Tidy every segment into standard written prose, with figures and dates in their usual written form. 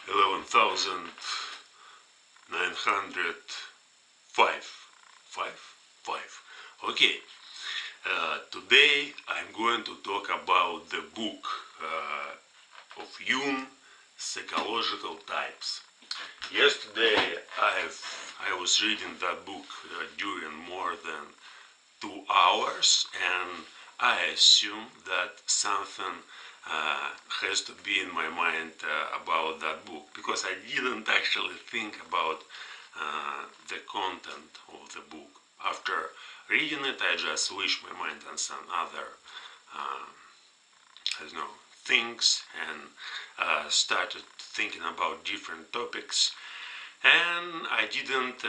11,905. Okay, today I'm going to talk about the book of Jung, Psychological Types. Yesterday I was reading that book during more than 2 hours, and I assume that something has to be in my mind about that book, because I didn't actually think about the content of the book. After reading it, I just switched my mind on some other, I don't know, things, and started thinking about different topics. And I didn't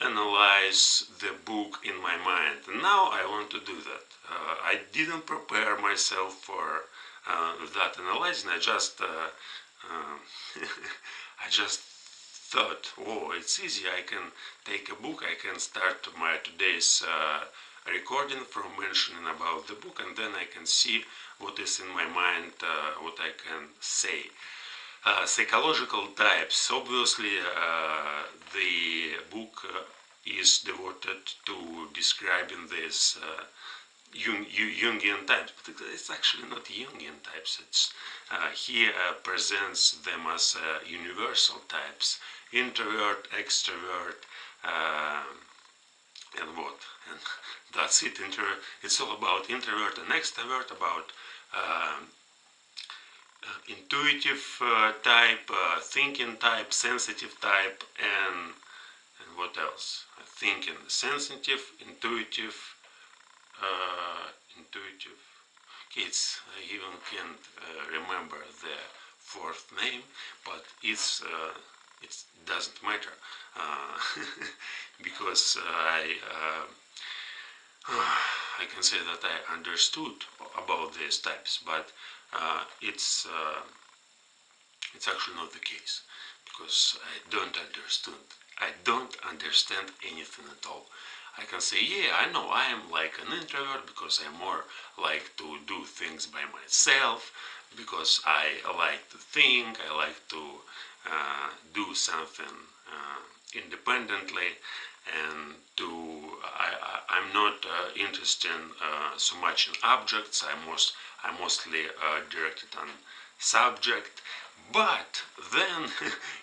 analyze the book in my mind. Now I want to do that. I didn't prepare myself for that analyzing. I just I just thought, oh, it's easy. I can take a book. I can start my today's recording from mentioning about the book, and then I can see what is in my mind, what I can say. Psychological types. Obviously, the book is devoted to describing this Jungian types, but it's actually not Jungian types. It's he presents them as universal types: introvert, extrovert, and what? And that's it. It's all about introvert and extrovert, about intuitive type, thinking type, sensitive type, and what else? Thinking, sensitive, intuitive. Kids, I even can't remember the fourth name, but it doesn't matter because I can say that I understood about these types, but it's actually not the case, because I don't understand anything at all. I can say, yeah, I know I am like an introvert because I more like to do things by myself, because I like to think, I like to do something independently, and I'm not interested so much in objects. I'm mostly directed on subject. But then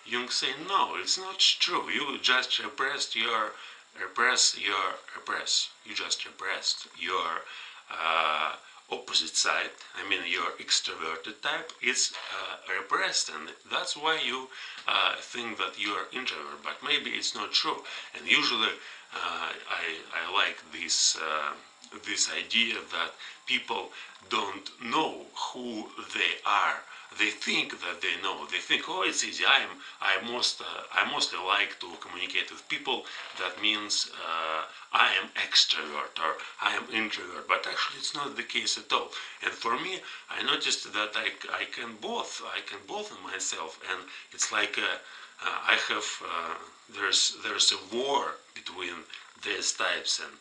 Jung say, no, it's not true. You just repressed your opposite side. I mean, your extroverted type is repressed, and that's why you think that you are introvert. But maybe it's not true. And usually, I like this idea that people don't know who they are. They think that they know. They think, oh, it's easy. I mostly like to communicate with people. That means I am extrovert or I am introvert. But actually, it's not the case at all. And for me, I noticed that I can both. I can both in myself. And it's like I have there's a war between these types, and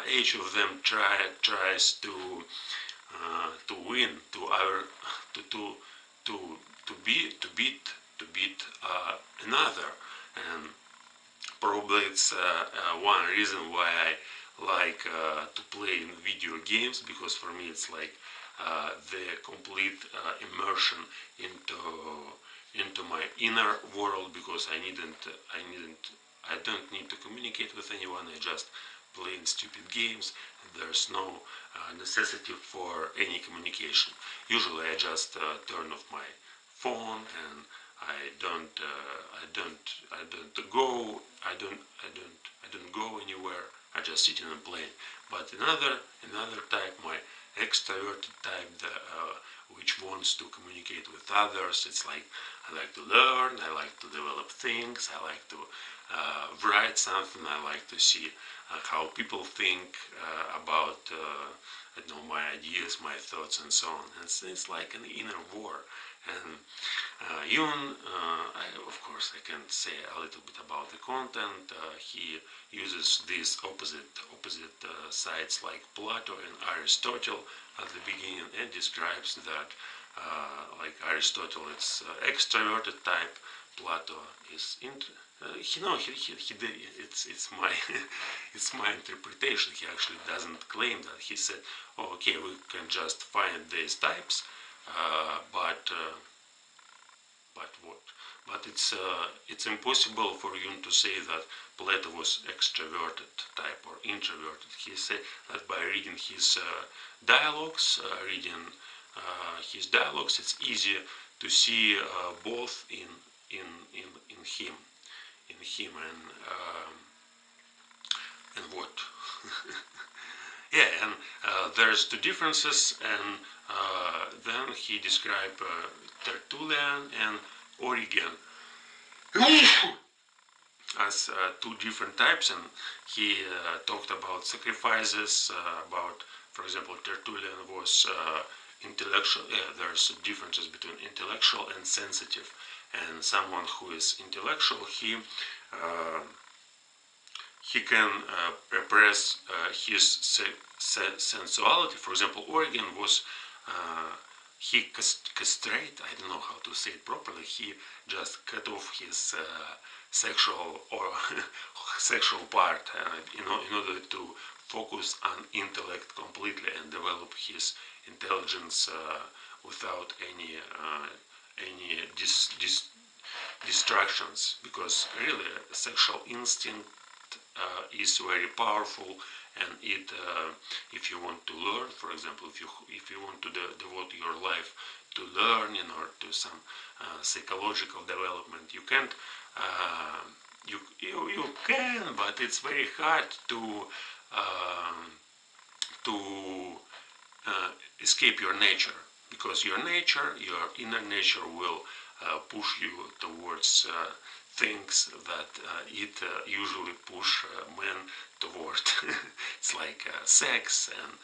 each of them tries to win, to beat another. And probably it's one reason why I like to play in video games, because for me it's like the complete immersion into my inner world, because I don't need to communicate with anyone. I just playing stupid games, and there's no necessity for any communication. Usually I just turn off my phone, and I don't go anywhere. I just sit and play. But another type, my extroverted type, which wants to communicate with others. It's like I like to learn, I like to develop things, I like to write something, I like to see how people think about my ideas, my thoughts, and so on. It's like an inner war. And Jung, of course, I can say a little bit about the content. He uses these opposite sides like Plato and Aristotle at the beginning, and describes that like Aristotle, it's extroverted type. Plato is it's my it's my interpretation. He actually doesn't claim that. He said, "Oh, okay, we can just find these types, but what? But it's impossible for you to say that Plato was extroverted type or introverted." He said that by reading his dialogues, it's easier to see both in him, and what. Yeah, and there's two differences, and then he described Tertullian and Origen as two different types, and he talked about sacrifices, about, for example, Tertullian was intellectual. There's differences between intellectual and sensitive, and someone who is intellectual, he can repress his sensuality. For example, Origen was he castrate. I don't know how to say it properly. He just cut off his sexual or sexual part in order to focus on intellect completely and develop his intelligence without any distractions, because really sexual instinct is very powerful, and if you want to learn, for example, if you want to devote your life to learning or to some psychological development, you can't you can, but it's very hard to escape your nature, because your inner nature will push you towards things that it usually push men toward. It's like sex and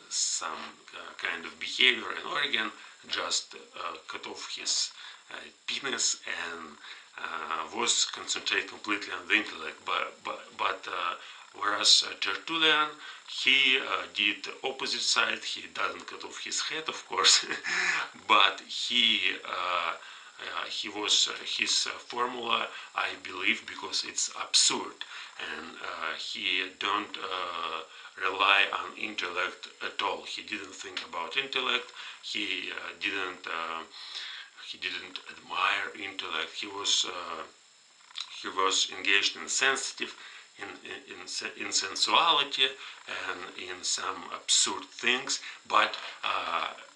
some kind of behavior. And Origen just cut off his penis and was concentrated completely on the intellect. But whereas Tertullian, he did the opposite side. He doesn't cut off his head, of course, but he was his formula, I believe, because it's absurd, and he don't rely on intellect at all. He didn't think about intellect. He didn't admire intellect. He was engaged in sensitive, in sensuality, and in some absurd things, but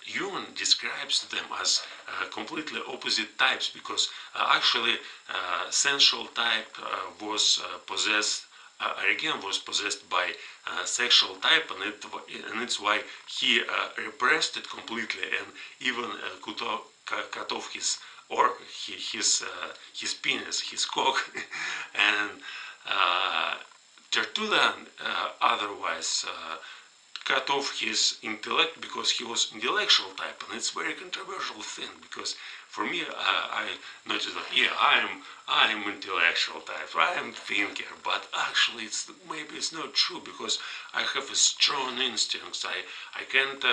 Jung describes them as completely opposite types, because actually sensual type was possessed, again was possessed by sexual type, and it's why he repressed it completely, and even cut off his penis, his cock, and Tertullian otherwise cut off his intellect because he was intellectual type, and it's a very controversial thing, because for me I noticed that I'm intellectual type, I'm thinker, but actually maybe it's not true, because I have a strong instincts. I can't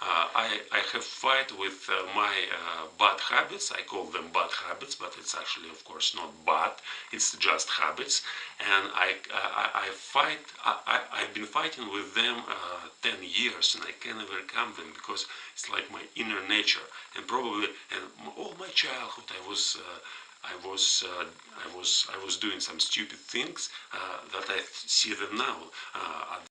I have fight with my bad habits. I call them bad habits, but it's actually, of course, not bad. It's just habits, and I've been fighting with them 10 years, and I can overcome them, because it's like my inner nature. And probably, and all my childhood, I was doing some stupid things that I see them now.